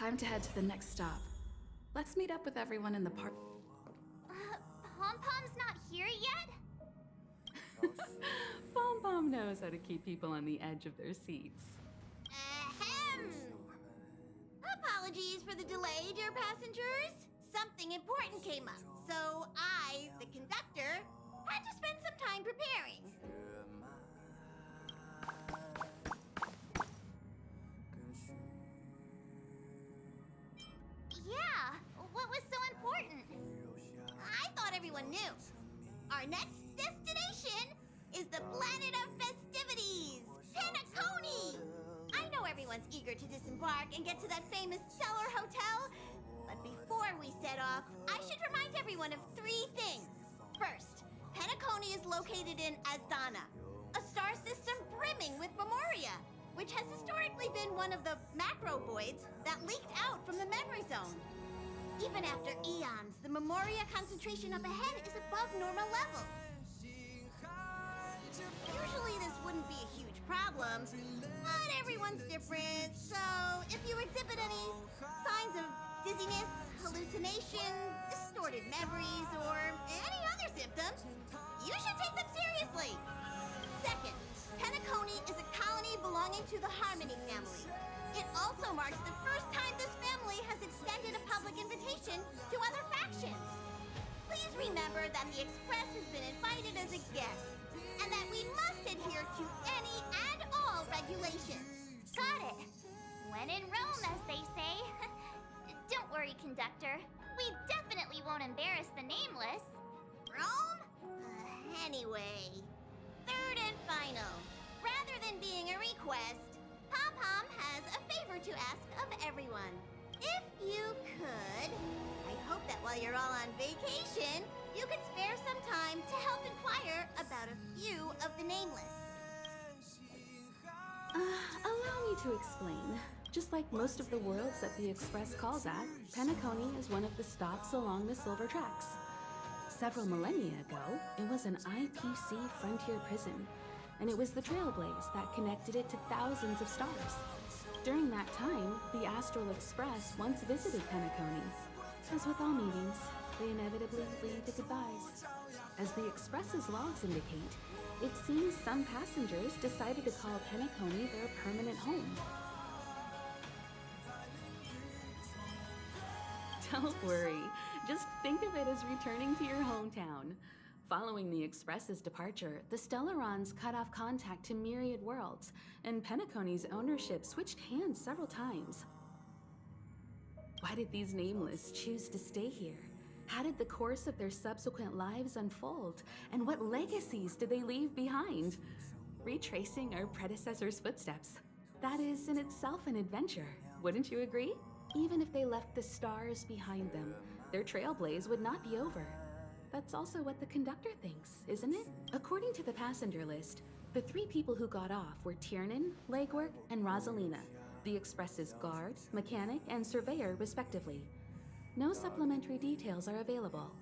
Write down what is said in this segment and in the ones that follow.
Time to head to the next stop. Let's meet up with everyone in the park. Pom-Pom's not here yet? Pom-Pom knows how to keep people on the edge of their seats. Ahem! Apologies for the delay, dear passengers. Something important came up, so I, the conductor, had to spend some time preparing. Yeah, what was so important? I thought everyone knew. Our next destination is the planet of festivities, Penacony! I know everyone's eager to disembark and get to that famous Stellar Hotel, but before we set off, I should remind everyone of 3 things. First, Penacony is located in Asdana, a star system brimming with memoria, which has historically been one of the macro voids that leaked out from the memory zone. Even after eons, the memoria concentration up ahead is above normal levels. Usually this wouldn't be a huge problem, but everyone's different, so if you exhibit any signs of dizziness, hallucination, distorted memories, or any other symptoms, you should take them seriously. Second, Penacony is a colony belonging to the Harmony family. It also marks the first time this family has extended a public invitation to other factions. Please remember that the Express has been invited as a guest, and that we must adhere to any and all regulations. Got it. When in Rome, as they say. Don't worry, conductor. We definitely won't embarrass the nameless. Rome? Anyway, third and final. Rather than being a request, Pom-Pom has a favor to ask of everyone. If you could, I hope that while you're all on vacation, you could spare some time to help inquire about a few of the nameless. Allow me to explain. Just like most of the worlds that the Express calls at, Penacony is one of the stops along the Silver Tracks. Several millennia ago, it was an IPC frontier prison, and it was the Trailblaze that connected it to thousands of stars. During that time, the Astral Express once visited Penacony. As with all meetings, they inevitably lead to goodbyes. As the Express's logs indicate, it seems some passengers decided to call Penacony their permanent home. Don't worry, just think of it as returning to your hometown. Following the Express's departure, the Stellarons cut off contact to myriad worlds, and Penacony's ownership switched hands several times. Why did these nameless choose to stay here? How did the course of their subsequent lives unfold? And what legacies did they leave behind? Retracing our predecessors' footsteps. That is in itself an adventure, wouldn't you agree? Even if they left the stars behind them, their trailblaze would not be over. That's also what the conductor thinks, isn't it? According to the passenger list, the 3 people who got off were Tiernan, Legwork, and Rosalina, the Express's guard, mechanic, and surveyor respectively. No supplementary details are available.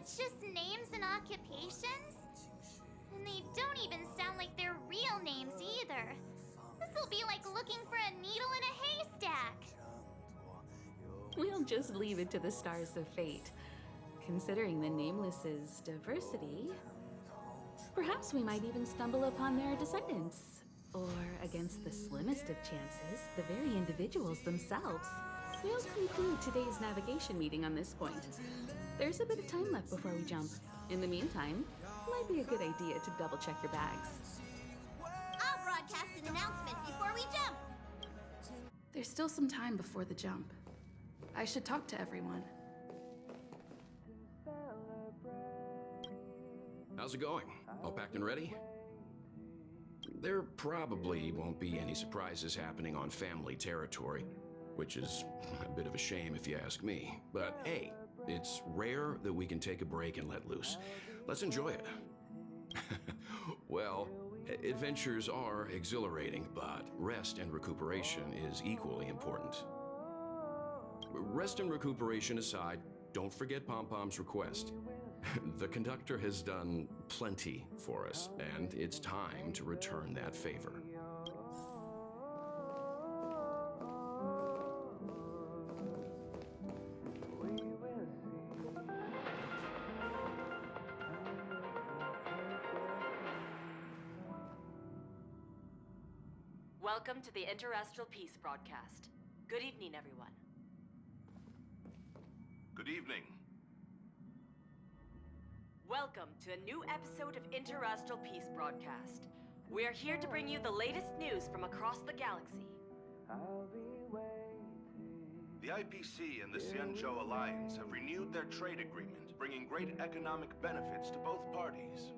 Just names and occupations? And they don't even sound like their real names either. This'll be like looking for a needle in a haystack. We'll just leave it to the stars of fate. Considering the Nameless's diversity, perhaps we might even stumble upon their descendants. Or, against the slimmest of chances, the very individuals themselves. We'll conclude today's navigation meeting on this point. There's a bit of time left before we jump. In the meantime, it might be a good idea to double-check your bags. I'll broadcast an announcement before we jump. There's still some time before the jump. I should talk to everyone. How's it going? All packed and ready? There probably won't be any surprises happening on family territory, which is a bit of a shame if you ask me. But hey, it's rare that we can take a break and let loose. Let's enjoy it. Well, adventures are exhilarating, but rest and recuperation is equally important. Rest and recuperation aside, don't forget Pom-Pom's request. The conductor has done plenty for us, and it's time to return that favor. Welcome to the Interastral Peace broadcast. Good evening, everyone. Good evening. Welcome to a new episode of Interastral Peace broadcast. We are here to bring you the latest news from across the galaxy. The IPC and the Xianzhou Alliance have renewed their trade agreement, bringing great economic benefits to both parties.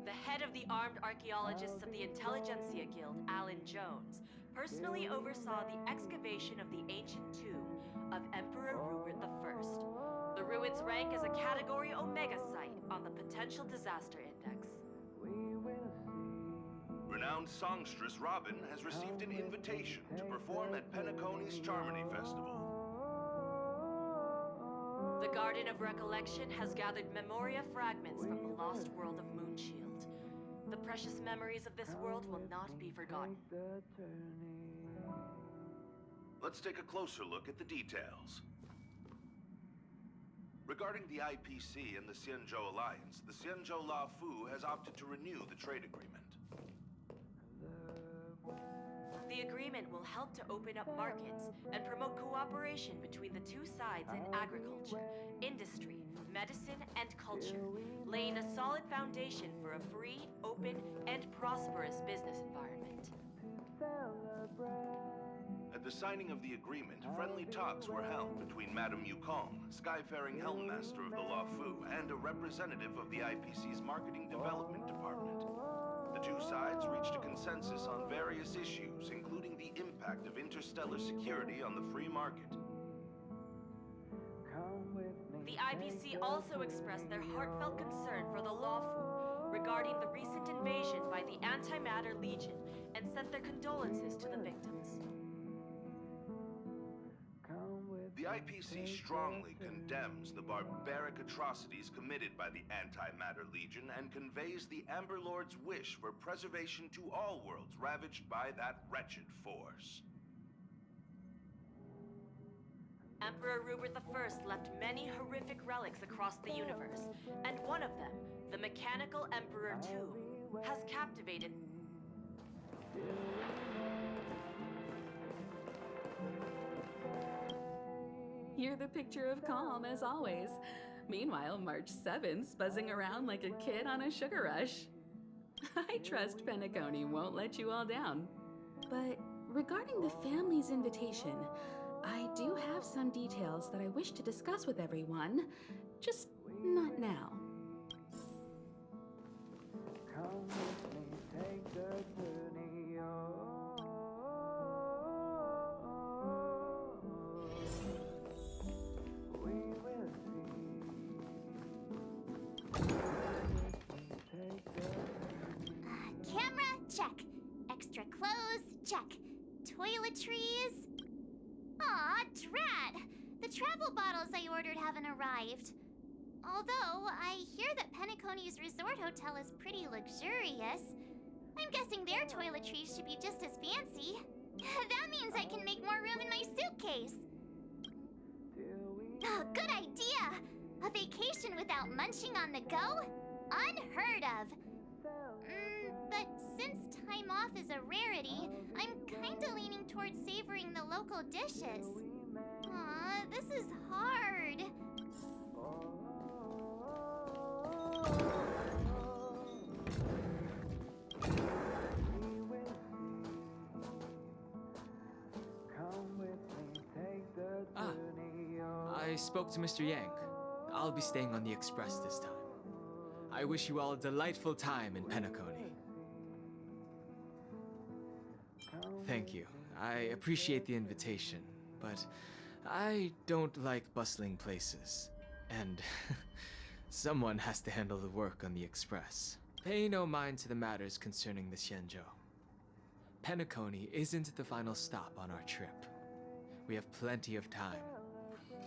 The head of the Armed Archaeologists of the Intelligentsia Guild, Alan Jones, personally oversaw the excavation of the ancient tomb of Emperor Rupert I. The ruins rank as a Category Omega site on the Potential Disaster Index. Renowned songstress Robin has received an invitation to perform at Penacony's Charmony Festival. The Garden of Recollection has gathered memoria fragments from the lost world of Moonshield. The precious memories of this world will not be forgotten. Let's take a closer look at the details. Regarding the IPC and the Xianzhou Alliance, the Xianzhou La Fu has opted to renew the trade agreement. The agreement will help to open up markets and promote cooperation between the two sides in agriculture, industry, medicine, and culture, laying a solid foundation for a free, open, and prosperous business environment. At the signing of the agreement, friendly talks were held between Madame Yukong, Skyfaring Helmmaster of the La Fu, and a representative of the IPC's Marketing Development Department. The two sides reached a consensus on various issues, including the impact of interstellar security on the free market. The IPC also expressed their heartfelt concern for the lawful regarding the recent invasion by the Antimatter Legion and sent their condolences to the victims. The IPC strongly condemns the barbaric atrocities committed by the Antimatter Legion and conveys the Amber Lord's wish for preservation to all worlds ravaged by that wretched force. Emperor Rupert I left many horrific relics across the universe, and one of them, the Mechanical Emperor Tomb, has captivated. You're the picture of calm, as always. Meanwhile, March 7th's buzzing around like a kid on a sugar rush. I trust Penacony won't let you all down. But regarding the family's invitation, I do have some details that I wish to discuss with everyone, just not now. Come with me, take the journey we will see. Camera, check. Extra clothes, check. Toiletries. Aw, drat! The travel bottles I ordered haven't arrived. Although, I hear that Penacony's resort hotel is pretty luxurious. I'm guessing their toiletries should be just as fancy. That means I can make more room in my suitcase. Oh, good idea! A vacation without munching on the go? Unheard of. But since time off is a rarity, I'm kinda leaning towards savoring the local dishes. Aw, this is hard. I spoke to Mr. Yang. I'll be staying on the express this time. I wish you all a delightful time in Penacony. Thank you. I appreciate the invitation, but I don't like bustling places. And someone has to handle the work on the express. Pay no mind to the matters concerning the Xianzhou. Penacony isn't the final stop on our trip. We have plenty of time.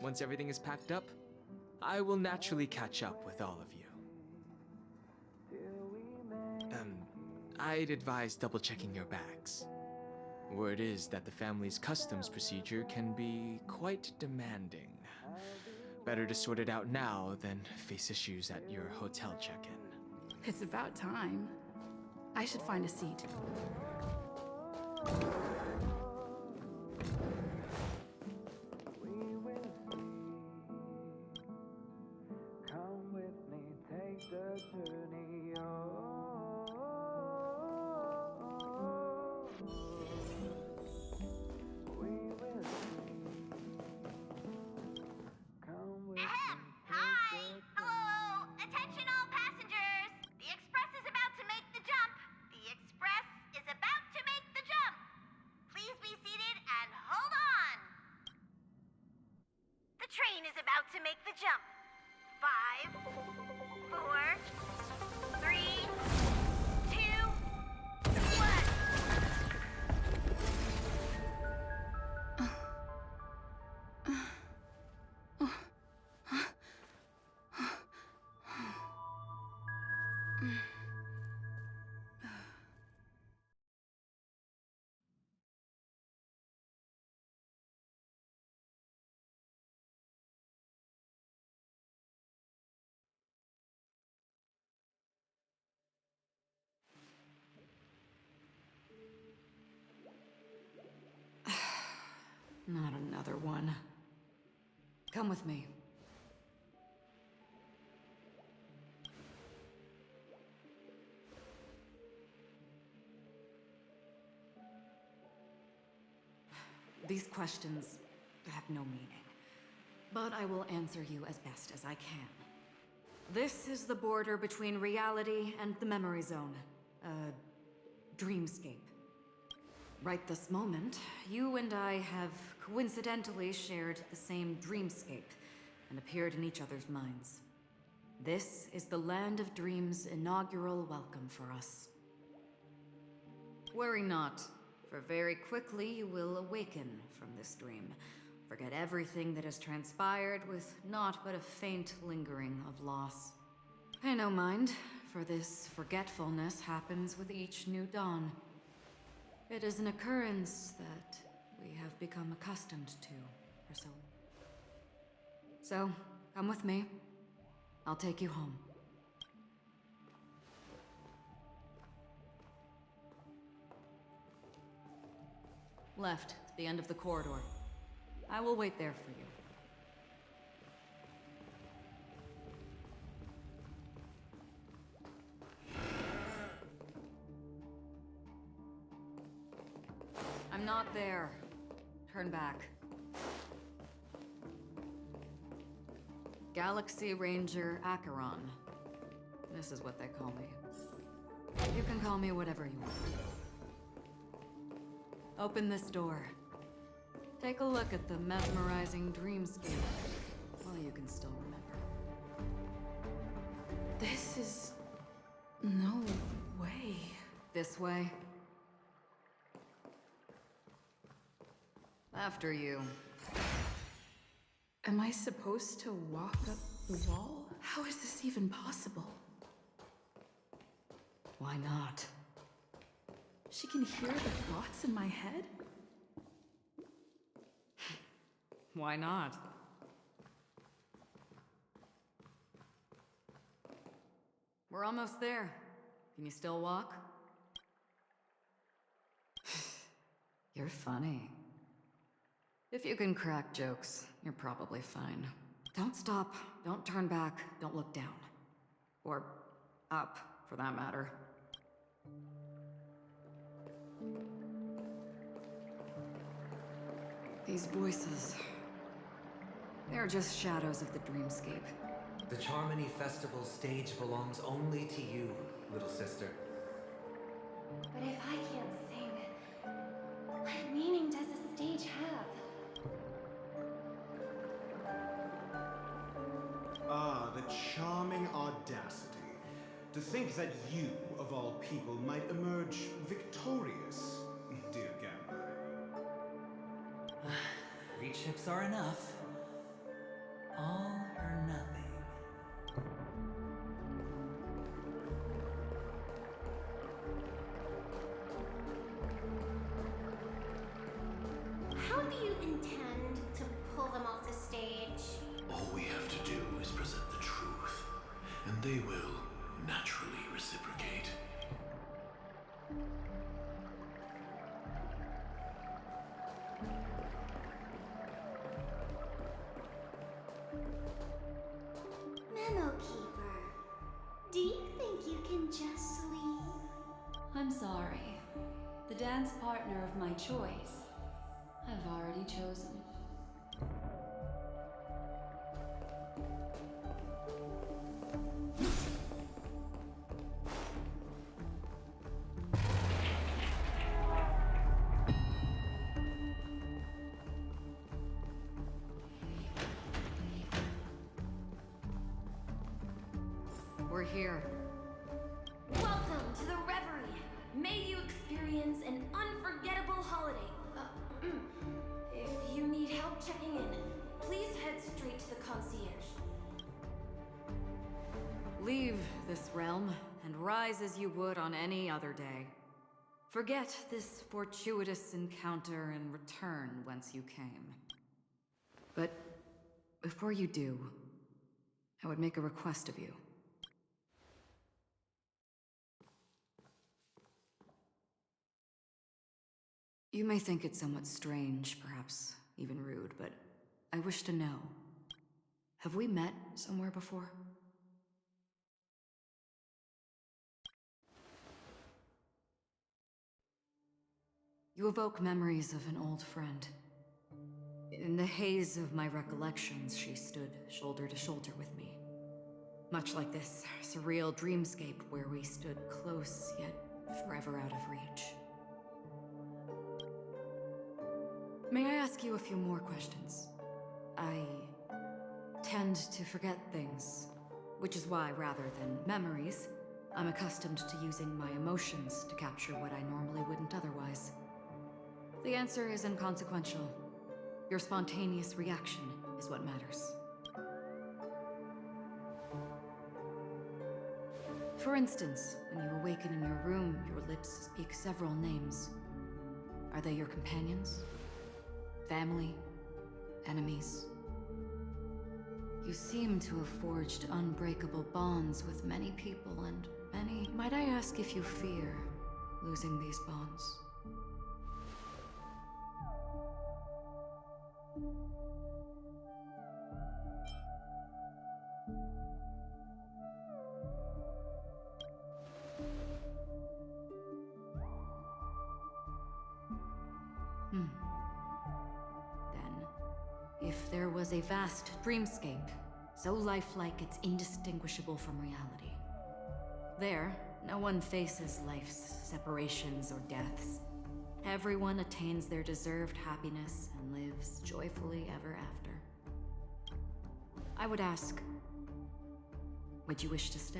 Once everything is packed up, I will naturally catch up with all of you. I'd advise double-checking your bags. Word is that the family's customs procedure can be quite demanding. Better to sort it out now than face issues at your hotel check-in. It's about time. I should find a seat. We will see. Come with me, take the journey. We will see. Come with me. Ahem. Hi. Hello. Attention all passengers. The express is about to make the jump. The express is about to make the jump. Please be seated and hold on. The train is about to make the jump. 5, 4, 3, 2, 1. Not another one. Come with me. These questions have no meaning, but I will answer you as best as I can. This is the border between reality and the memory zone, a dreamscape. Right this moment, you and I have coincidentally shared the same dreamscape and appeared in each other's minds. This is the Land of Dreams' inaugural welcome for us. Worry not, for very quickly you will awaken from this dream. Forget everything that has transpired with naught but a faint lingering of loss. Pay no mind, for this forgetfulness happens with each new dawn. It is an occurrence that we have become accustomed to, or so. So, come with me. I'll take you home. Left, at the end of the corridor. I will wait there for you. I'm not there. Turn back. Galaxy Ranger Acheron. This is what they call me. You can call me whatever you want. Open this door. Take a look at the mesmerizing dreamscape while you can still remember. This is... no way. This way. After you. Am I supposed to walk up the wall? How is this even possible? Why not? She can hear the thoughts in my head? Why not? We're almost there. Can you still walk? You're funny. If you can crack jokes, you're probably fine. Don't stop, don't turn back, don't look down. Or up, for that matter. These voices... they're just shadows of the dreamscape. The Charmony Festival stage belongs only to you, little sister. But if I can't sing, what meaning does a stage have? Ah, the charming audacity. To think that you, of all people, might emerge victorious, dear gambler. 3 chips are enough. All or nothing. How do you intend to pull them off the stage? All we have to do is present the truth, and they will naturally reciprocate. I'm sorry. The dance partner of my choice, I've already chosen. We're here. Welcome to the Reverie. May you experience an unforgettable holiday. If you need help checking in, please head straight to the concierge. Leave this realm and rise as you would on any other day. Forget this fortuitous encounter and return whence you came. But before you do, I would make a request of you. You may think it somewhat strange, perhaps even rude, but I wish to know. Have we met somewhere before? You evoke memories of an old friend. In the haze of my recollections, she stood shoulder to shoulder with me. Much like this surreal dreamscape where we stood close, yet forever out of reach. May I ask you a few more questions? I tend to forget things, which is why, rather than memories, I'm accustomed to using my emotions to capture what I normally wouldn't otherwise. The answer is inconsequential. Your spontaneous reaction is what matters. For instance, when you awaken in your room, your lips speak several names. Are they your companions? Family? Enemies? You seem to have forged unbreakable bonds with many people and many... Might I ask if you fear losing these bonds? If there was a vast dreamscape, so lifelike it's indistinguishable from reality. There, no one faces life's separations or deaths. Everyone attains their deserved happiness and lives joyfully ever after. I would ask, would you wish to stay?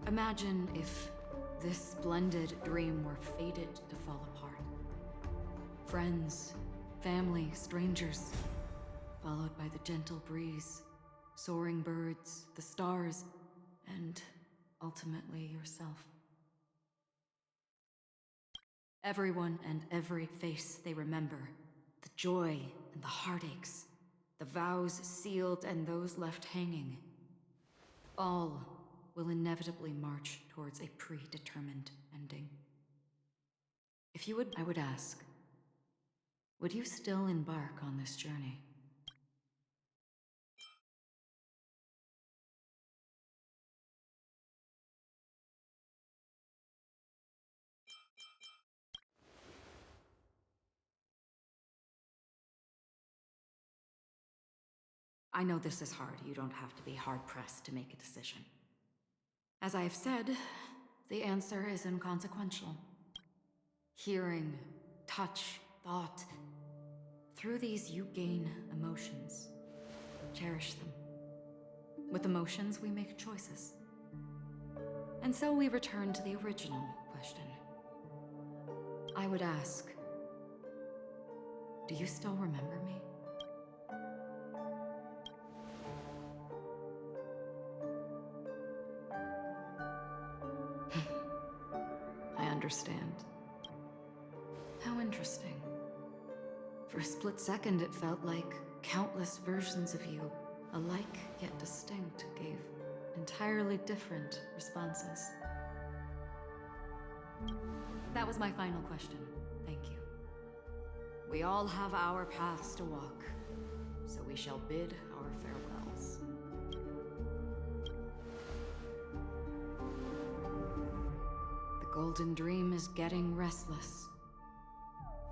Imagine if this splendid dream were fated to fall apart. Friends, family, strangers, followed by the gentle breeze, soaring birds, the stars, and ultimately yourself. Everyone and every face they remember, the joy and the heartaches, the vows sealed and those left hanging, all will inevitably march towards a predetermined ending. If you would, I would ask, would you still embark on this journey? I know this is hard. You don't have to be hard-pressed to make a decision. As I have said, the answer is inconsequential. Hearing, touch, thought. Through these you gain emotions. Cherish them. With emotions we make choices. And so we return to the original question. I would ask, do you still remember me? Understand. How interesting. For a split second, it felt like countless versions of you, alike yet distinct, gave entirely different responses. That was my final question. Thank you. We all have our paths to walk, so we shall bid our farewells. The Golden Dream is getting restless.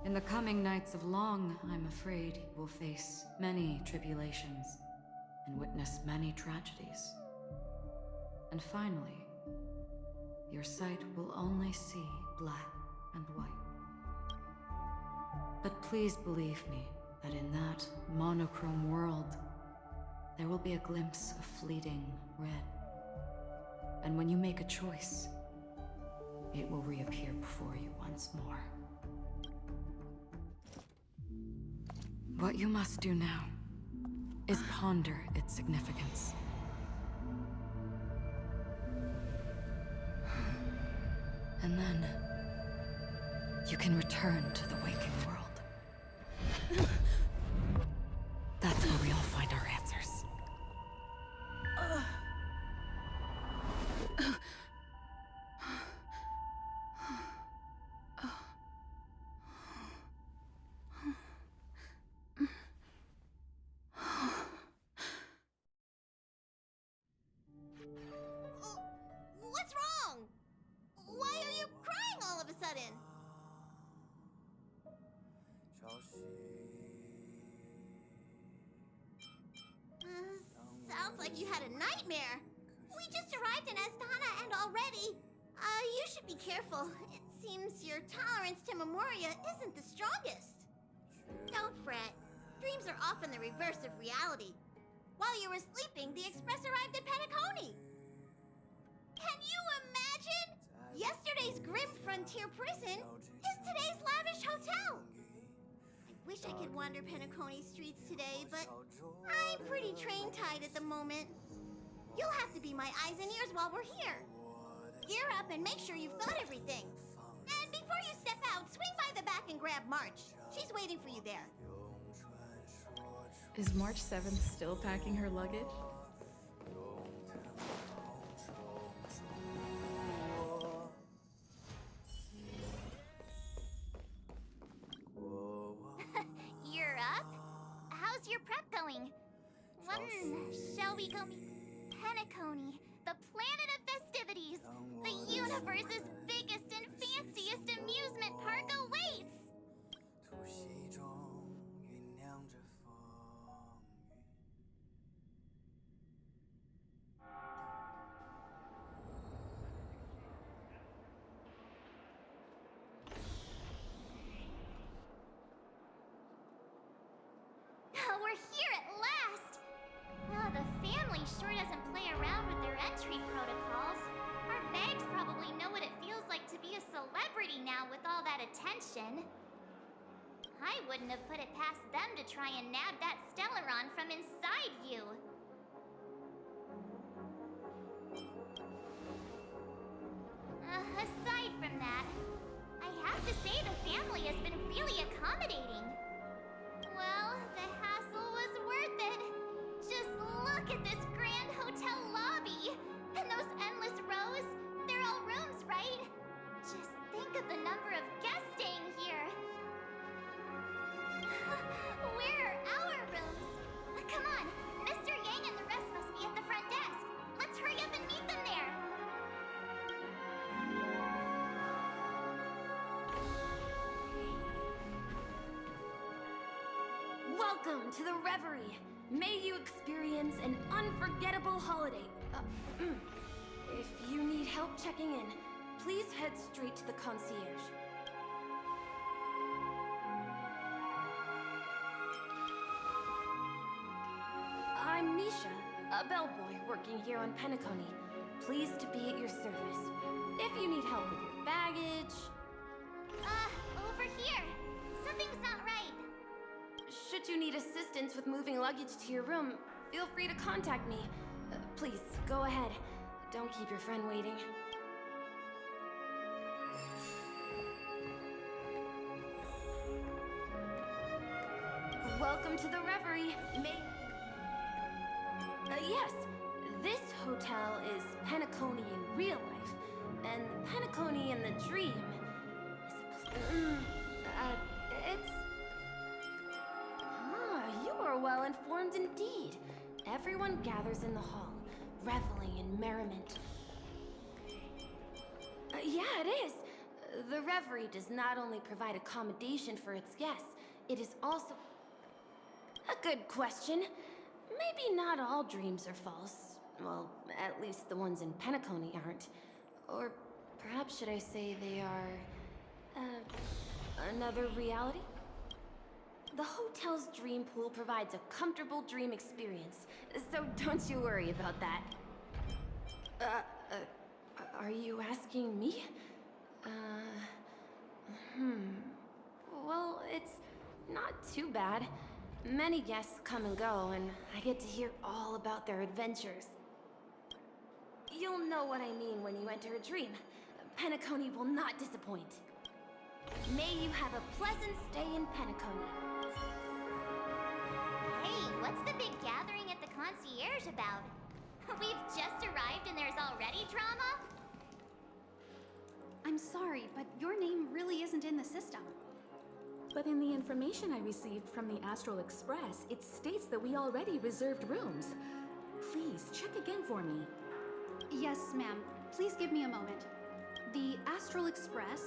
In the coming nights of Long, I'm afraid you will face many tribulations and witness many tragedies. And finally, your sight will only see black and white. But please believe me that in that monochrome world, there will be a glimpse of fleeting red. And when you make a choice, it will reappear before you once more. What you must do now is ponder its significance. And then you can return to the waking world. That's where we all find our answers. What's wrong? Why are you crying all of a sudden? Sounds like you had a nightmare. We just arrived in Astana and already... you should be careful. It seems your tolerance to Memoria isn't the strongest. Don't fret. Dreams are often the reverse of reality. While you were sleeping, the express arrived at Penacony. Can you imagine? Yesterday's grim frontier prison is today's lavish hotel. I wish I could wander Penacony streets today, but I'm pretty train-tied at the moment. You'll have to be my eyes and ears while we're here. Gear up and make sure you've got everything. And before you step out, swing by the back and grab March. She's waiting for you there. Is March 7th still packing her luggage? You're up? How's your prep going? Shall we go meet Penacony, the planet of festivities? The universe's biggest and fanciest amusement park awaits! We're here at last! The family sure doesn't play around with their entry protocols. Our bags probably know what it feels like to be a celebrity now with all that attention. I wouldn't have put it past them to try and nab that Stellaron from inside you. Aside from that, I have to say the family has been really accommodating. Well, the hassle was worth it. Just look at this grand hotel lobby. And those endless rows. They're all rooms, right? Just think of the number of guests staying here. Where are our rooms? Come on, Mr. Yang and the rest must be at the front desk. Let's hurry up and meet them there. Welcome to the Reverie. May you experience an unforgettable holiday. If you need help checking in, please head straight to the concierge. I'm Misha, a bellboy working here on Penacony. Pleased to be at your service. If you need help with your baggage... Over here. Something's not right. Should you need assistance with moving luggage to your room, feel free to contact me. Please, go ahead. Don't keep your friend waiting. Welcome to the Reverie. Yes, this hotel is Penacony in real life, and Penacony in the dream is it's... transformed indeed. Everyone gathers in the hall, reveling in merriment. Yeah, it is. The Reverie does not only provide accommodation for its guests, it is also... A good question. Maybe not all dreams are false. Well, at least the ones in Penacony aren't. Or perhaps should I say they are... another reality? The hotel's dream pool provides a comfortable dream experience, so don't you worry about that. Are you asking me? Well, it's not too bad. Many guests come and go, and I get to hear all about their adventures. You'll know what I mean when you enter a dream. Penacony will not disappoint. May you have a pleasant stay in Penacony. Hey, what's the big gathering at the concierge about? We've just arrived and there's already drama? I'm sorry, but your name really isn't in the system. But in the information I received from the Astral Express, it states that we already reserved rooms. Please, check again for me. Yes, ma'am. Please give me a moment. The Astral Express,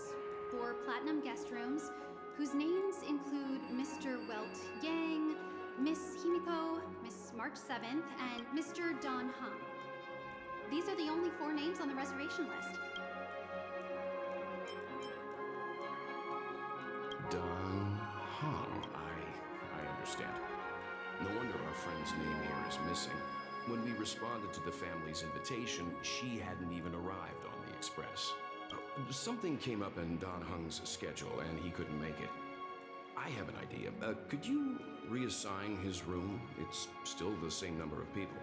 for Platinum guest rooms, whose names include Mr. Welt Yang, Miss Himiko, Miss March 7th, and Mr. Don Hung. These are the only 4 names on the reservation list. Don Hung. I understand. No wonder our friend's name here is missing. When we responded to the family's invitation, she hadn't even arrived on the express. Something came up in Don Hung's schedule, and he couldn't make it. I have an idea. Could you reassign his room? It's still the same number of people.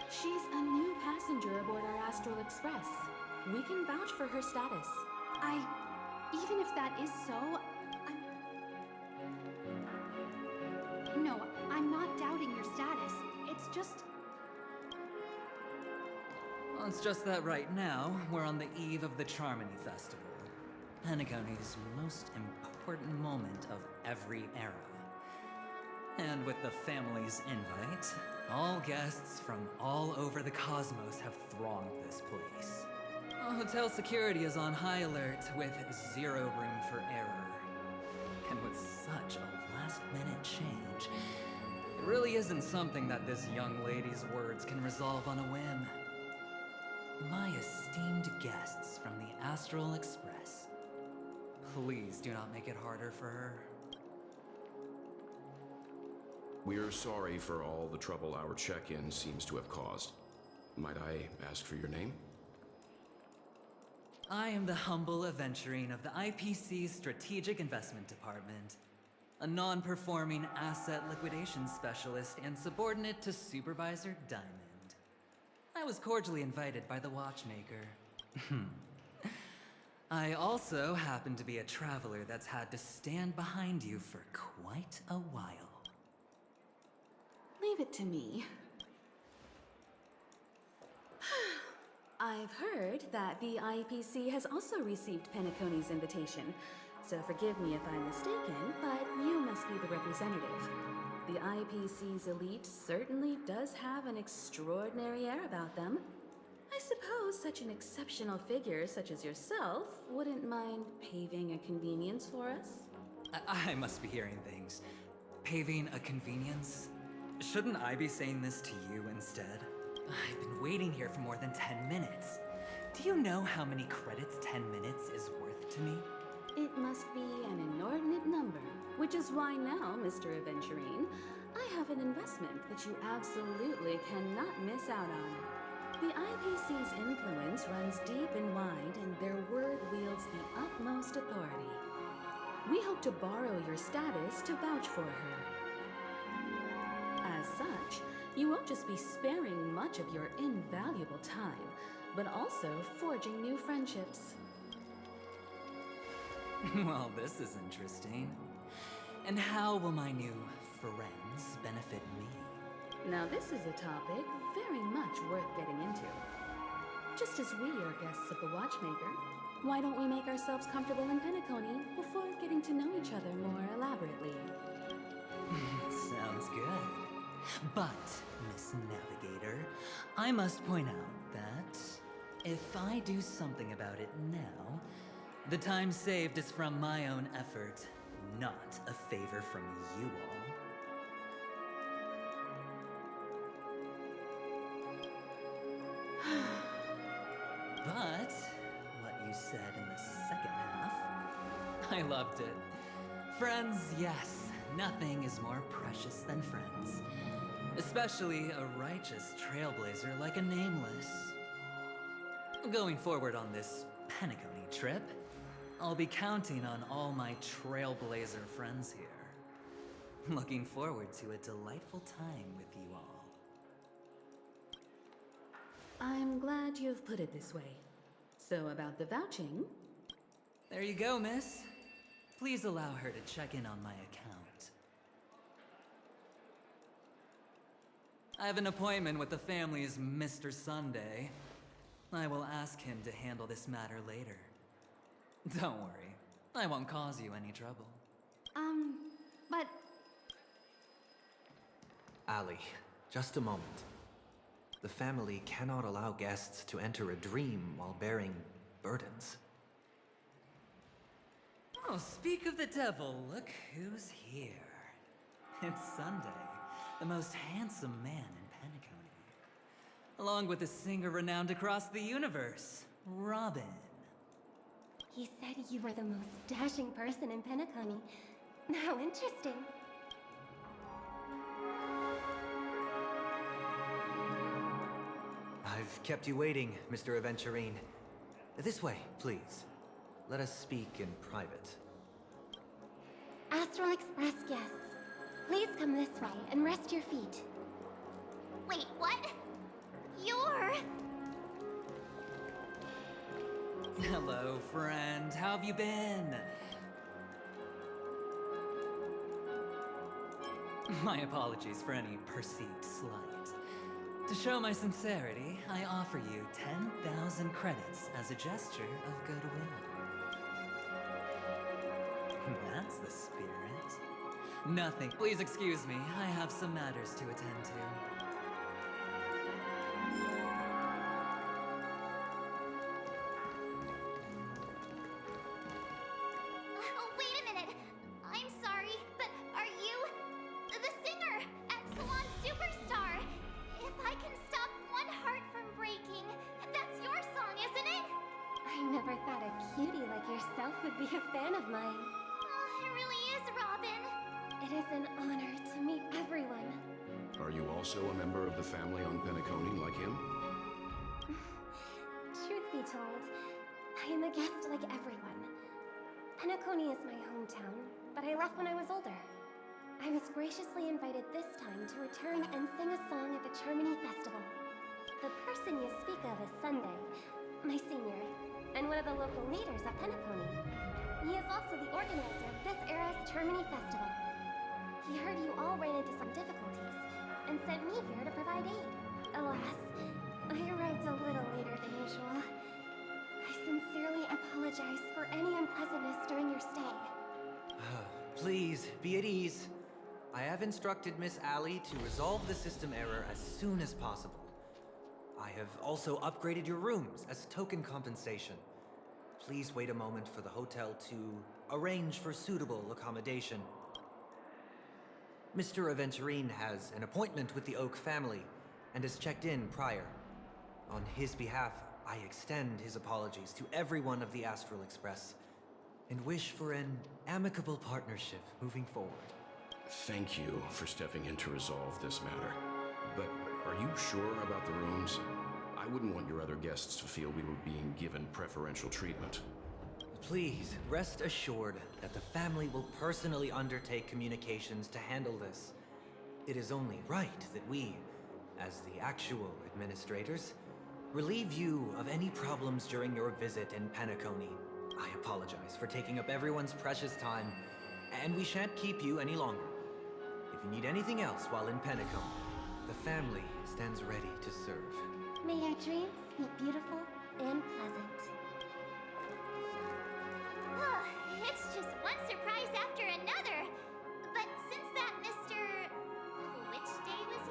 She's a new passenger aboard our Astral Express. We can vouch for her status. Even if that is so, No, I'm not doubting your status. It's just... Well, it's just that right now, we're on the eve of the Charmony Festival. Penacony's most important moment of every era. And with the family's invite, all guests from all over the cosmos have thronged this place. Hotel security is on high alert with 0 room for error. And with such a last-minute change, it really isn't something that this young lady's words can resolve on a whim. My esteemed guests from the Astral Express, please do not make it harder for her. We're sorry for all the trouble our check-in seems to have caused. Might I ask for your name? I am the humble Aventurine of the IPC's Strategic Investment Department, a non-performing asset liquidation specialist and subordinate to Supervisor Diamond. I was cordially invited by the watchmaker. I also happen to be a traveler that's had to stand behind you for quite a while. Leave it to me. I've heard that the IPC has also received Penacony's invitation, so forgive me if I'm mistaken, but you must be the representative. The IPC's elite certainly does have an extraordinary air about them. I suppose such an exceptional figure such as yourself wouldn't mind paving a convenience for us? I must be hearing things. Paving a convenience? Shouldn't I be saying this to you instead? I've been waiting here for more than 10 minutes. Do you know how many credits 10 minutes is worth to me? It must be an inordinate number, which is why now, Mr. Aventurine, I have an investment that you absolutely cannot miss out on. The IPC's influence runs deep and wide, and their word wields the utmost authority. We hope to borrow your status to vouch for her. As such, you won't just be sparing much of your invaluable time, but also forging new friendships. Well, this is interesting. And how will my new friends benefit me? Now this is a topic very much worth getting into. Just as we are guests of the Watchmaker, why don't we make ourselves comfortable in Penacony before getting to know each other more elaborately? Sounds good. But, Miss Navigator, I must point out that if I do something about it now, the time saved is from my own effort, not a favor from you all. But what you said in the second half, I loved it. Friends, yes, nothing is more precious than friends. Especially a righteous trailblazer like a Nameless. Going forward on this Penacony trip, I'll be counting on all my trailblazer friends here. Looking forward to a delightful time with you all. I'm glad you've put it this way. So about the vouching... There you go, miss. Please allow her to check in on my account. I have an appointment with the family's Mr. Sunday. I will ask him to handle this matter later. Don't worry, I won't cause you any trouble. But... Ali, just a moment. The family cannot allow guests to enter a dream while bearing burdens. Oh, speak of the devil, look who's here. It's Sunday, the most handsome man in Penacony. Along with a singer renowned across the universe, Robin. He said you were the most dashing person in Penacony. How interesting. I've kept you waiting, Mr. Aventurine. This way, please. Let us speak in private. Astral Express guests, please come this way and rest your feet. Wait, what? You're... Hello, friend. How have you been? My apologies for any perceived slight. To show my sincerity, I offer you 10,000 credits as a gesture of goodwill. That's the spirit. Nothing. Please excuse me. I have some matters to attend to. Oh, wait a minute. I'm sorry, but are you the singer at Salon Superstar? If I can stop one heart from breaking, that's your song, isn't it? I never thought a cutie like yourself would be a fan of mine. It really is, Robin. It is an honor to meet everyone. Are you also a member of the family on Penacony like him? Truth be told, I am a guest like everyone. Penacony is my hometown, but I left when I was older. I was graciously invited this time to return and sing a song at the Charmony Festival. The person you speak of is Sunday, my senior, and one of the local leaders at Penacony. He is also the organizer of this era's Charmony Festival. He heard you all ran into some difficulties, and sent me here to provide aid. Alas, I arrived a little later than usual. I sincerely apologize for any unpleasantness during your stay. Please, be at ease. I have instructed Miss Ali to resolve the system error as soon as possible. I have also upgraded your rooms as token compensation. Please wait a moment for the hotel to arrange for suitable accommodation. Mr. Aventurine has an appointment with the Oak family and has checked in prior. On his behalf, I extend his apologies to everyone of the Astral Express and wish for an amicable partnership moving forward. Thank you for stepping in to resolve this matter. But are you sure about the rooms? I wouldn't want your other guests to feel we were being given preferential treatment. Please, rest assured that the family will personally undertake communications to handle this. It is only right that we, as the actual administrators, relieve you of any problems during your visit in Penacony. I apologize for taking up everyone's precious time, and we shan't keep you any longer. If you need anything else while in Penacony, the family stands ready to serve. May your dreams be beautiful and pleasant. It's just one surprise after another. But since that Mr... Which day was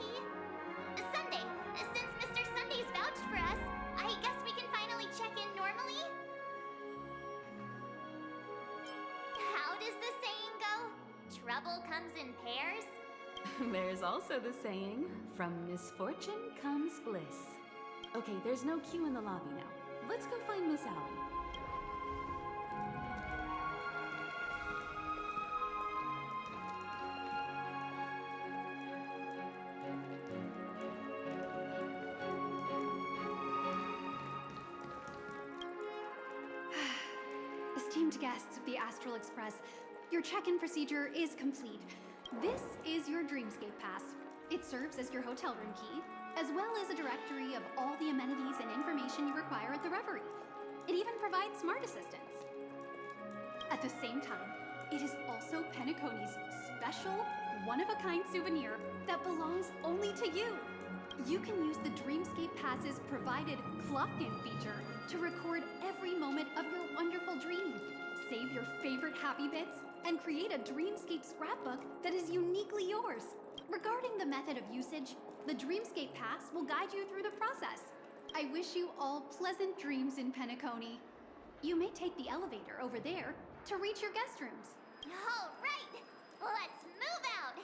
travel comes in pairs? There's also the saying, from misfortune comes bliss. Okay, there's no queue in the lobby now. Let's go find Miss Allie. Esteemed guests of the Astral Express, your check-in procedure is complete. This is your Dreamscape Pass. It serves as your hotel room key, as well as a directory of all the amenities and information you require at the Reverie. It even provides smart assistants. At the same time, it is also Penacony's special, one-of-a-kind souvenir that belongs only to you. You can use the Dreamscape Pass's provided clock-in feature to record every moment of your wonderful dream. Save your favorite happy bits and create a Dreamscape scrapbook that is uniquely yours. Regarding the method of usage, the Dreamscape Pass will guide you through the process. I wish you all pleasant dreams in Penacony. You may take the elevator over there to reach your guest rooms. All right, let's move out.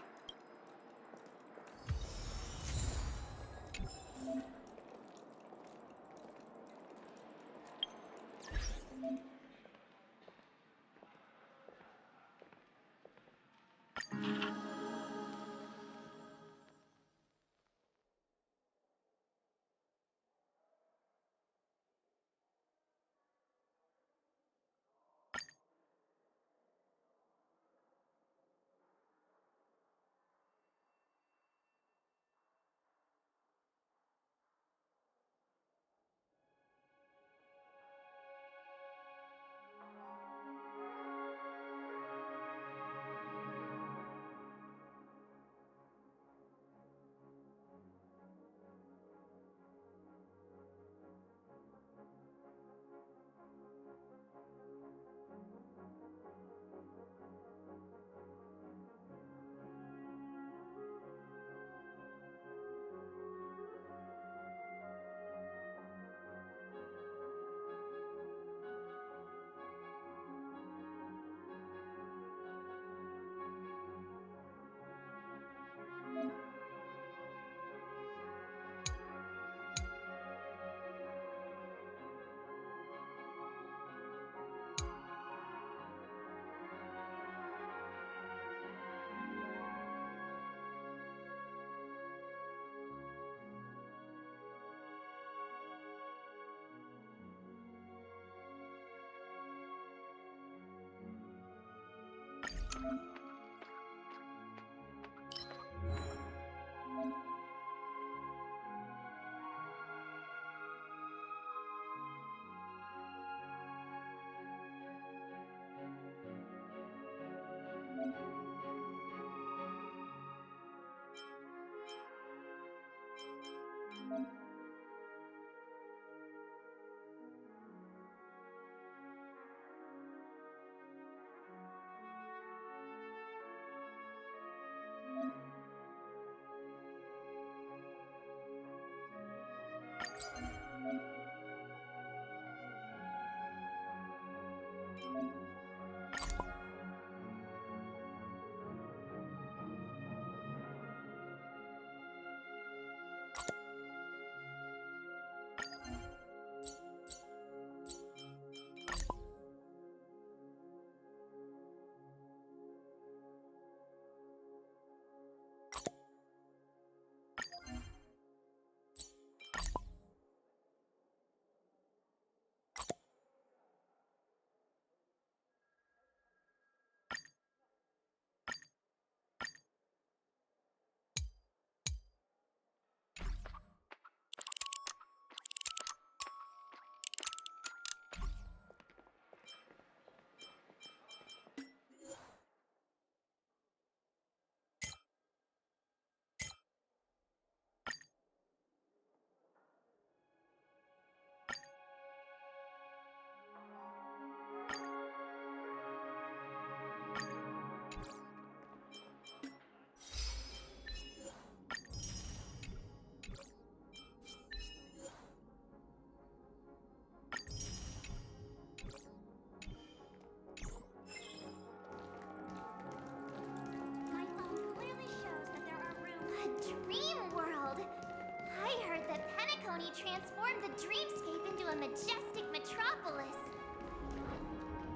transform the dreamscape into a majestic metropolis.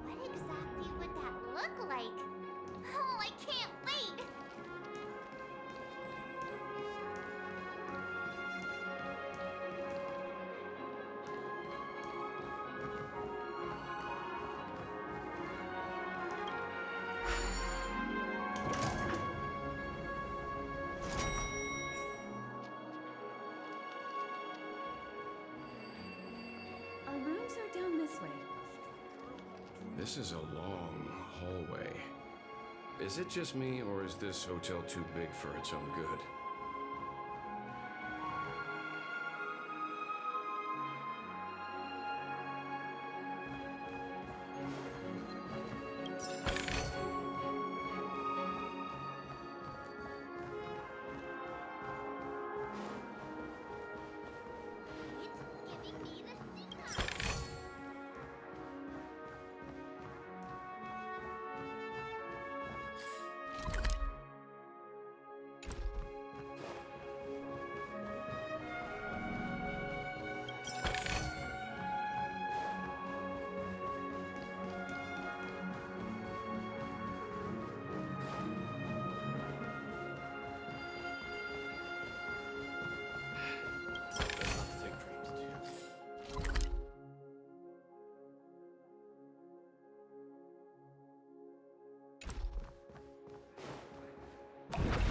What exactly would that look like? Oh, I can't wait! Our rooms are down this way. This is a long hallway. Is it just me, or is this hotel too big for its own good?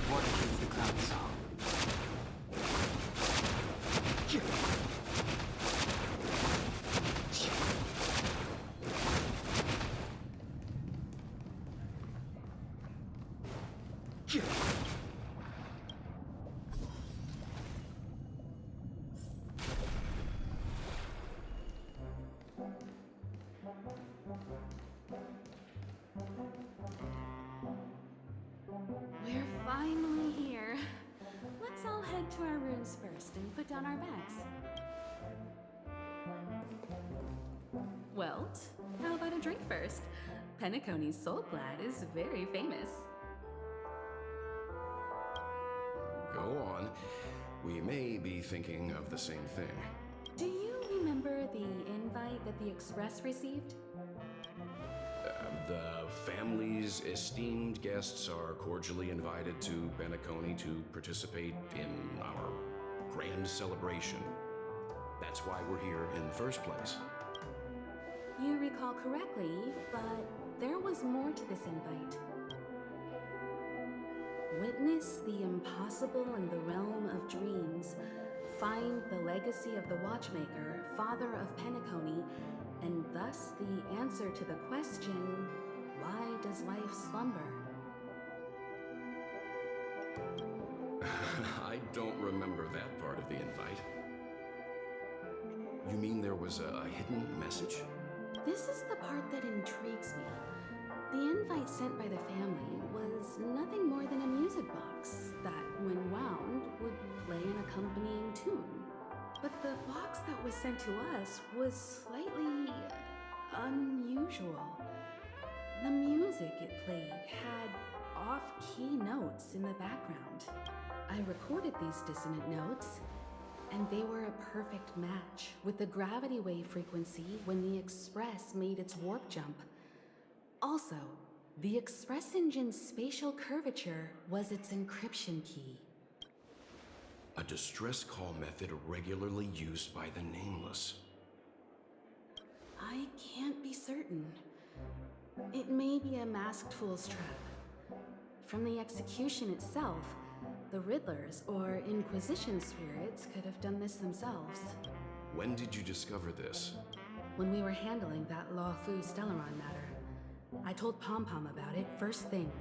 What is the clown song? We're finally here. Let's all head to our rooms first and put down our bags. Well, how about a drink first? Penacony's Soul Glad is very famous. Go on. We may be thinking of the same thing. Do you remember the invite that the Express received? The family's esteemed guests are cordially invited to Penacony to participate in our grand celebration. That's why we're here in the first place. You recall correctly, but there was more to this invite. Witness the impossible in the realm of dreams. Find the legacy of the Watchmaker, father of Penacony, and thus the answer to the question, why does life slumber? I don't remember that part of the invite. You mean there was a hidden message? This is the part that intrigues me. The invite sent by the family was nothing more than a music box that, when wound, would play an accompanying tune. But the box that was sent to us was slightly unusual. The music it played had off-key notes in the background. I recorded these dissonant notes, and they were a perfect match with the gravity wave frequency when the Express made its warp jump. Also, the Express engine's spatial curvature was its encryption key. A distress call method regularly used by the Nameless. I can't be certain. It may be a masked fool's trap. From the execution itself, the Riddlers or Inquisition spirits could have done this themselves. When did you discover this? When we were handling that Law Fu Stellaron matter. I told Pom Pom about it first thing.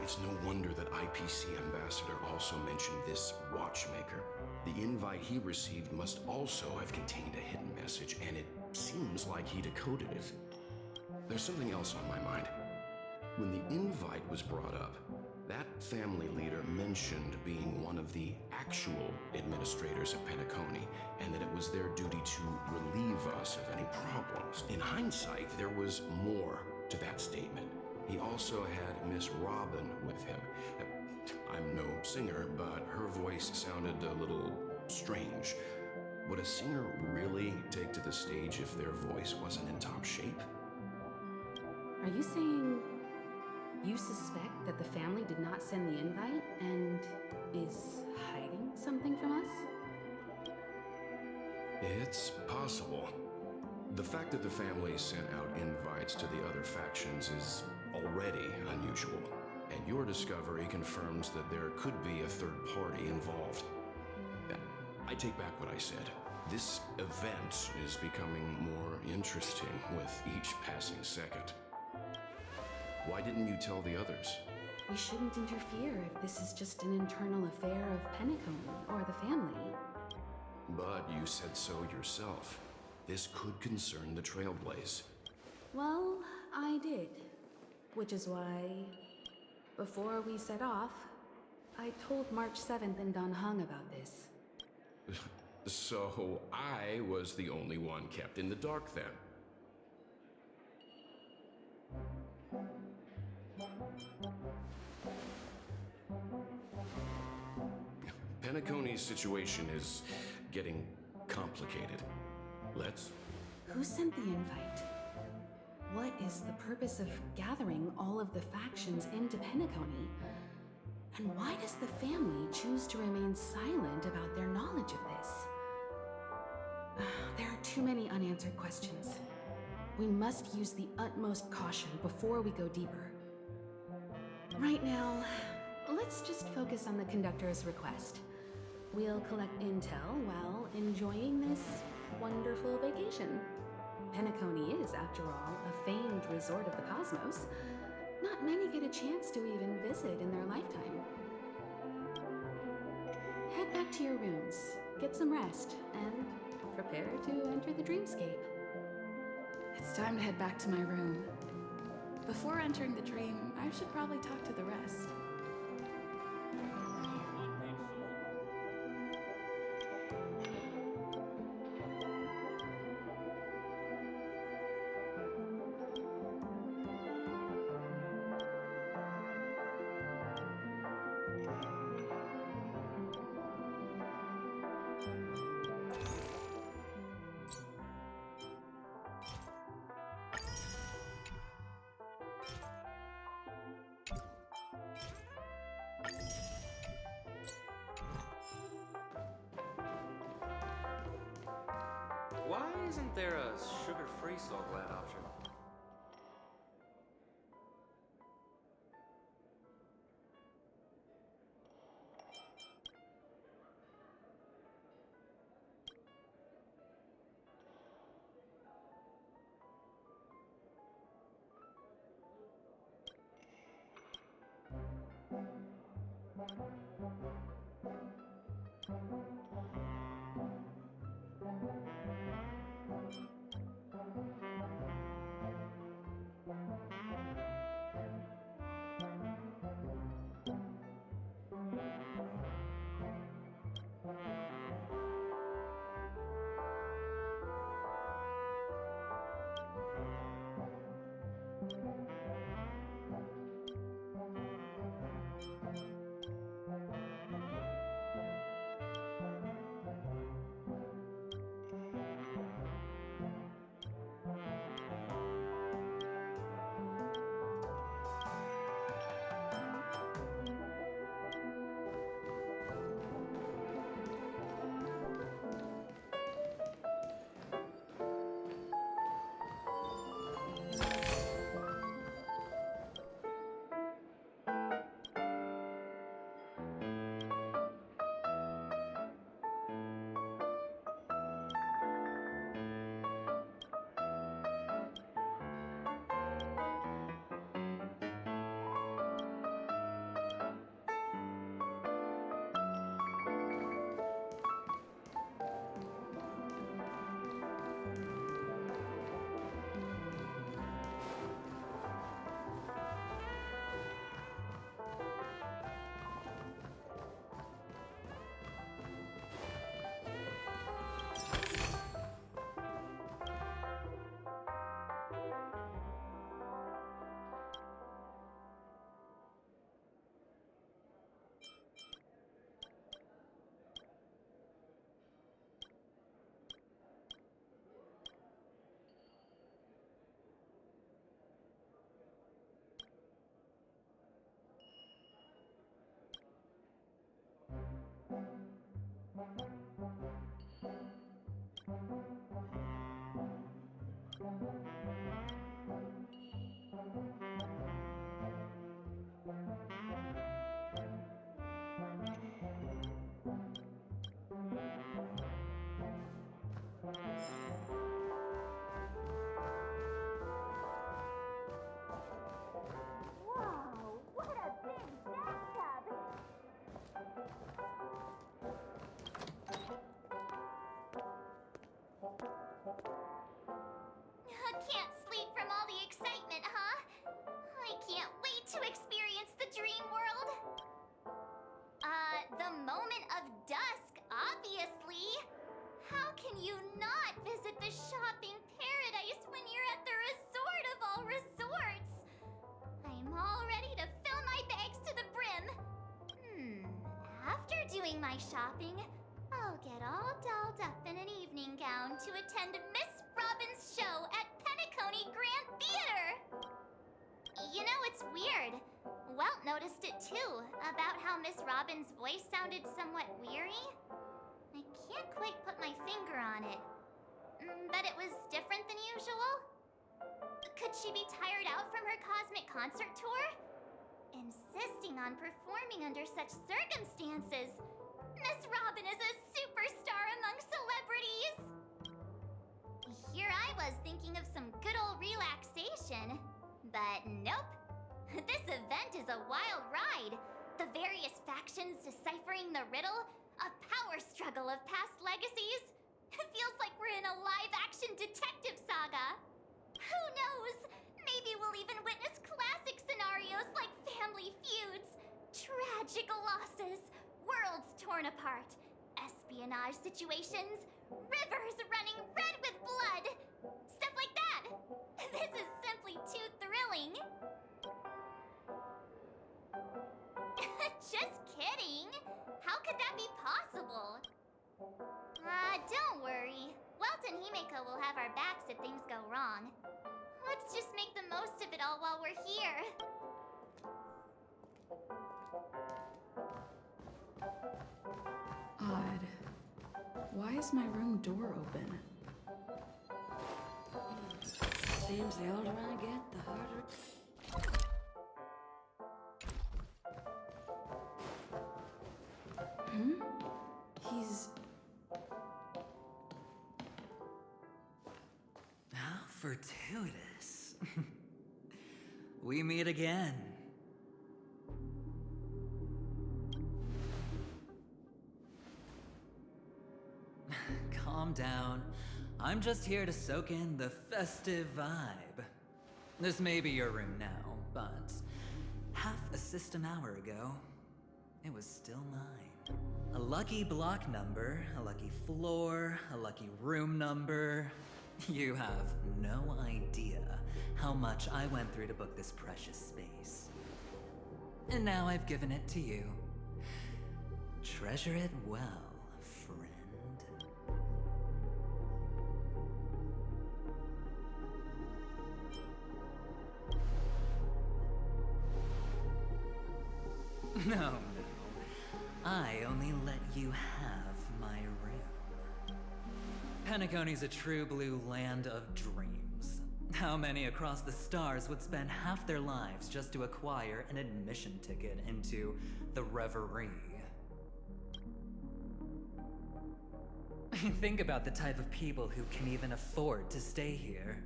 It's no wonder that IPC Ambassador also mentioned this Watchmaker. The invite he received must also have contained a hidden message, and it seems like he decoded it. There's something else on my mind. When the invite was brought up, that family leader mentioned being one of the actual administrators of Penacony, and that it was their duty to relieve us of any problems. In hindsight, there was more to that statement. He also had Miss Robin with him. I'm no singer, but her voice sounded a little strange. Would a singer really take to the stage if their voice wasn't in top shape? Are you saying you suspect that the family did not send the invite and is hiding something from us? It's possible. The fact that the family sent out invites to the other factions is already unusual, and your discovery confirms that there could be a third party involved. I take back what I said. This event is becoming more interesting with each passing second. Why didn't you tell the others? We shouldn't interfere if this is just an internal affair of Penacony or the family. But you said so yourself. This could concern the Trailblaze. Well, I did. Which is why, before we set off, I told March 7th and Don Hung about this. So I was the only one kept in the dark then. Penacony's situation is getting complicated. Let's... Who sent the invite? What is the purpose of gathering all of the factions into Penacony? And why does the family choose to remain silent about their knowledge of this? There are too many unanswered questions. We must use the utmost caution before we go deeper. Right now, let's just focus on the conductor's request. We'll collect intel while enjoying this wonderful vacation. Penacony is, after all, a famed resort of the cosmos. Not many get a chance to even visit in their lifetime. Head back to your rooms, get some rest, and prepare to enter the dreamscape. It's time to head back to my room. Before entering the dream, I should probably talk to the rest. Why isn't there a sugar-free salt glad option? Whoa, what a big bathtub! Can't sleep from all the excitement, huh? I can't wait to experience the dream world. The moment of dusk, obviously. How can you not visit the shopping paradise when you're at the resort of all resorts? I'm all ready to fill my bags to the brim. After doing my shopping, I'll get all dolled up in an evening gown to attend Miss Robin's show at Penacony Grand Theater. You know, it's weird. Welt noticed it too, about how Miss Robin's voice sounded somewhat weary. I can't quite put my finger on it. But it was different than usual. Could she be tired out from her cosmic concert tour? Insisting on performing under such circumstances. Miss Robin is a superstar among celebrities! Here I was thinking of some good old relaxation. But nope. This event is a wild ride. The various factions deciphering the riddle, a power struggle of past legacies. It feels like we're in a live-action detective saga. Who knows? Maybe we'll even witness classic scenarios like family feuds, tragic losses, worlds torn apart, espionage situations, rivers running red with blood, stuff like that. This is simply too thrilling. Just kidding. How could that be possible? Don't worry. Welt and Himeko will have our backs if things go wrong. Let's just make the most of it all while we're here. Odd. Why is my room door open? Seems the older I get, the harder. He's... How fortuitous. We meet again. Calm down. I'm just here to soak in the festive vibe. This may be your room now, but half a system hour ago, it was still mine. A lucky block number, a lucky floor, a lucky room number. You have no idea how much I went through to book this precious space. And now I've given it to you. Treasure it well, friend. No. I only let you have my room. Penacony's a true blue land of dreams. How many across the stars would spend half their lives just to acquire an admission ticket into the Reverie? Think about the type of people who can even afford to stay here.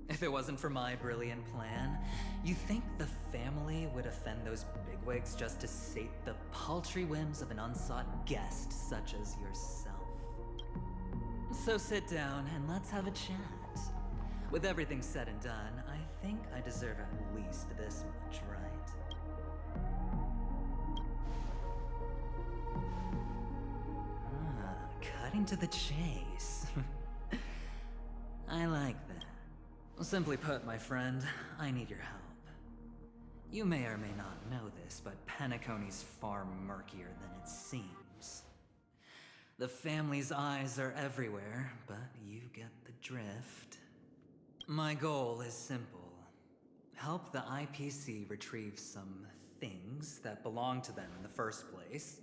If it wasn't for my brilliant plan, you think the family would offend those bigwigs just to sate the paltry whims of an unsought guest such as yourself? So sit down and let's have a chat. With everything said and done, I think I deserve at least this much, right? Cutting to the chase. I like that. Simply put, my friend, I need your help. You may or may not know this, but Penacony's far murkier than it seems. The family's eyes are everywhere, but you get the drift. My goal is simple. Help the IPC retrieve some things that belong to them in the first place.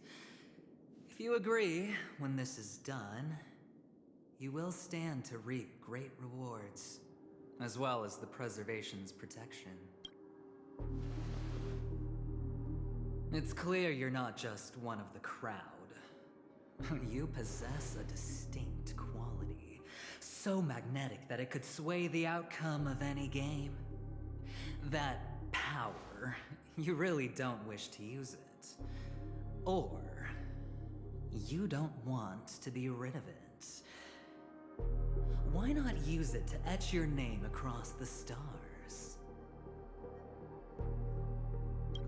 If you agree, when this is done, you will stand to reap great rewards. as well as the preservation's protection. It's clear you're not just one of the crowd. You possess a distinct quality, so magnetic that it could sway the outcome of any game. That power, you really don't wish to use it. Or, you don't want to be rid of it. Why not use it to etch your name across the stars?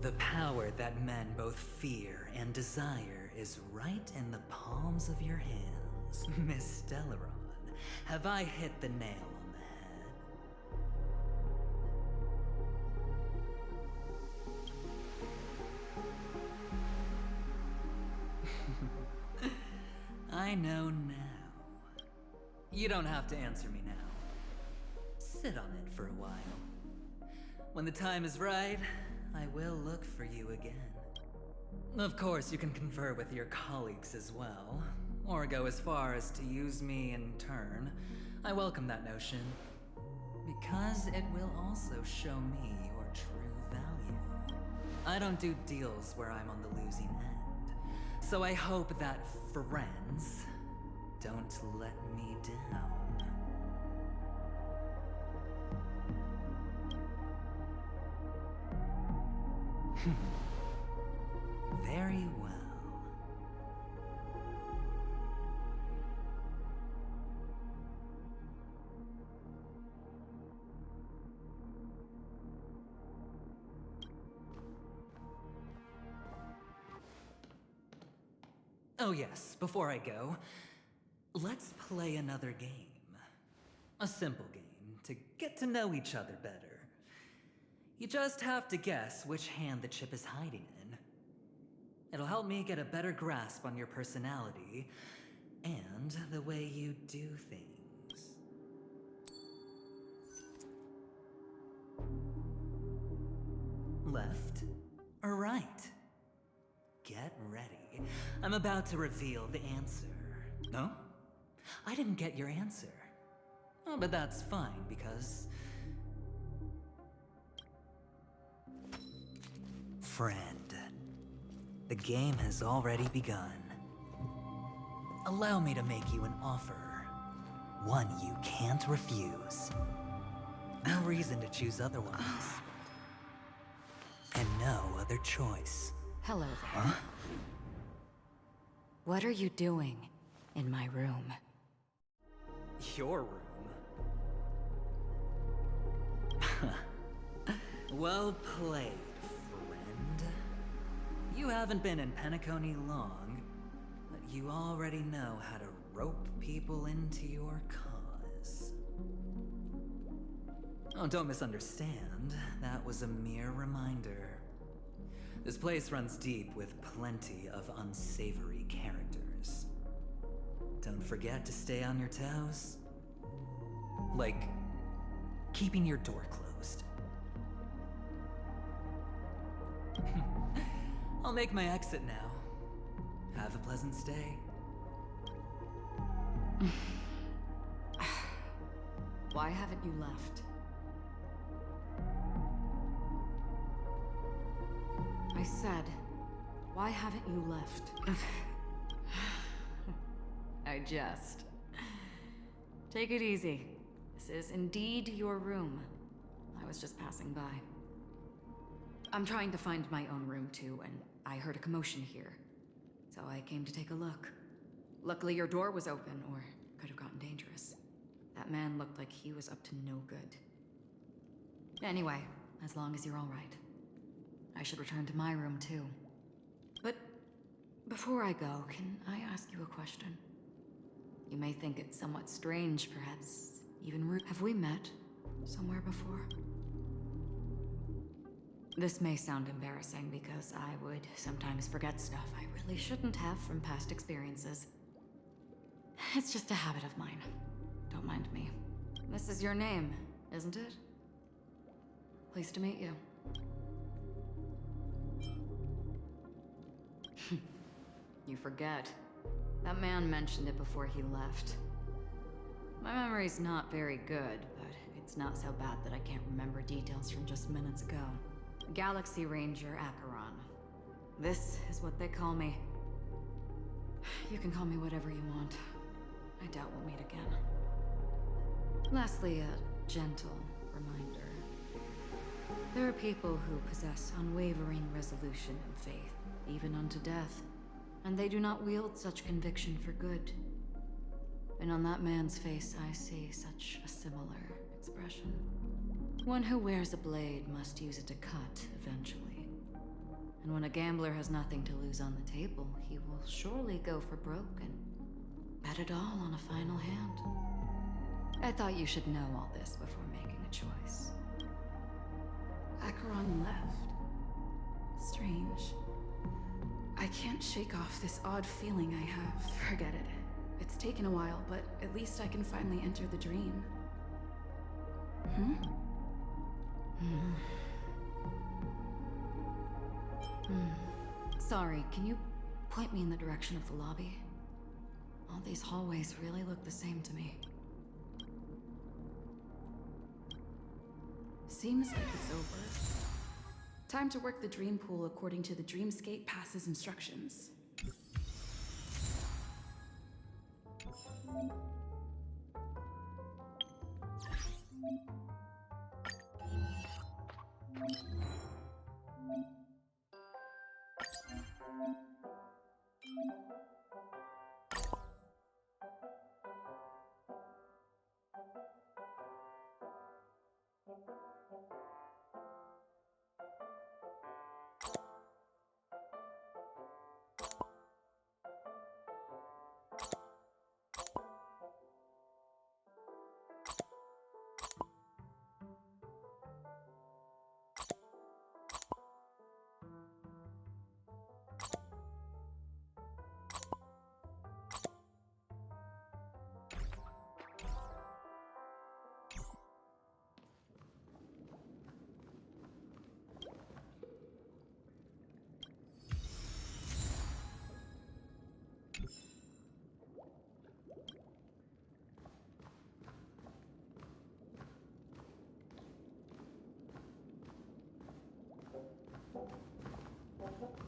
The power that men both fear and desire is right in the palms of your hands. Miss Stellaron, have I hit the nail on the head? I know now. You don't have to answer me now. Sit on it for a while. When the time is right, I will look for you again. Of course, you can confer with your colleagues as well, or go as far as to use me in turn. I welcome that notion, because it will also show me your true value. I don't do deals where I'm on the losing end, so I hope that friends don't let me down. Very well. Oh yes, before I go, let's play another game. A simple game to get to know each other better. You just have to guess which hand the chip is hiding in. It'll help me get a better grasp on your personality and the way you do things. Left or right? Get ready. I'm about to reveal the answer. No? I didn't get your answer. Oh, but that's fine because... Friend, the game has already begun. Allow me to make you an offer. One you can't refuse. No reason to choose otherwise. And no other choice. Hello there. Huh? What are you doing in my room? Your room? Well played, friend. You haven't been in Penacony long, but you already know how to rope people into your cause. Oh, don't misunderstand. That was a mere reminder. This place runs deep with plenty of unsavory characters. Don't forget to stay on your toes. Like, keeping your door closed. I'll make my exit now. Have a pleasant stay. Why haven't you left? I said, why haven't you left? I jest. Take it easy. This is indeed your room. I was just passing by. I'm trying to find my own room too, and I heard a commotion here. So I came to take a look. Luckily your door was open, or it could have gotten dangerous. That man looked like he was up to no good. Anyway, as long as you're all right. I should return to my room too. But before I go, can I ask you a question? You may think it somewhat strange, perhaps even rude. Have we met somewhere before? This may sound embarrassing because I would sometimes forget stuff I really shouldn't have from past experiences. It's just a habit of mine. Don't mind me. This is your name, isn't it? Pleased to meet you. You forget. That man mentioned it before he left. My memory's not very good, but it It's not so bad that I can't remember details from just minutes ago. Galaxy Ranger Acheron. This is what they call me. You can call me whatever you want. I doubt we'll meet again. Lastly, a gentle reminder. There are people who possess unwavering resolution and faith, even unto death, and they do not wield such conviction for good. And on that man's face, I see such a similar expression. One who wears a blade must use it to cut eventually. And when a gambler has nothing to lose on the table, he will surely go for broke and bet it all on a final hand. I thought you should know all this before making a choice. Acheron left. Strange. I can't shake off this odd feeling I have. Forget it. It's taken a while, but at least I can finally enter the dream. Sorry, can you point me in the direction of the lobby? All these hallways really look the same to me. Seems like it's over. Time to work the dream pool according to the Dreamscape Pass's instructions.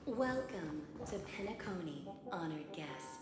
Welcome to Penacony, honored guest.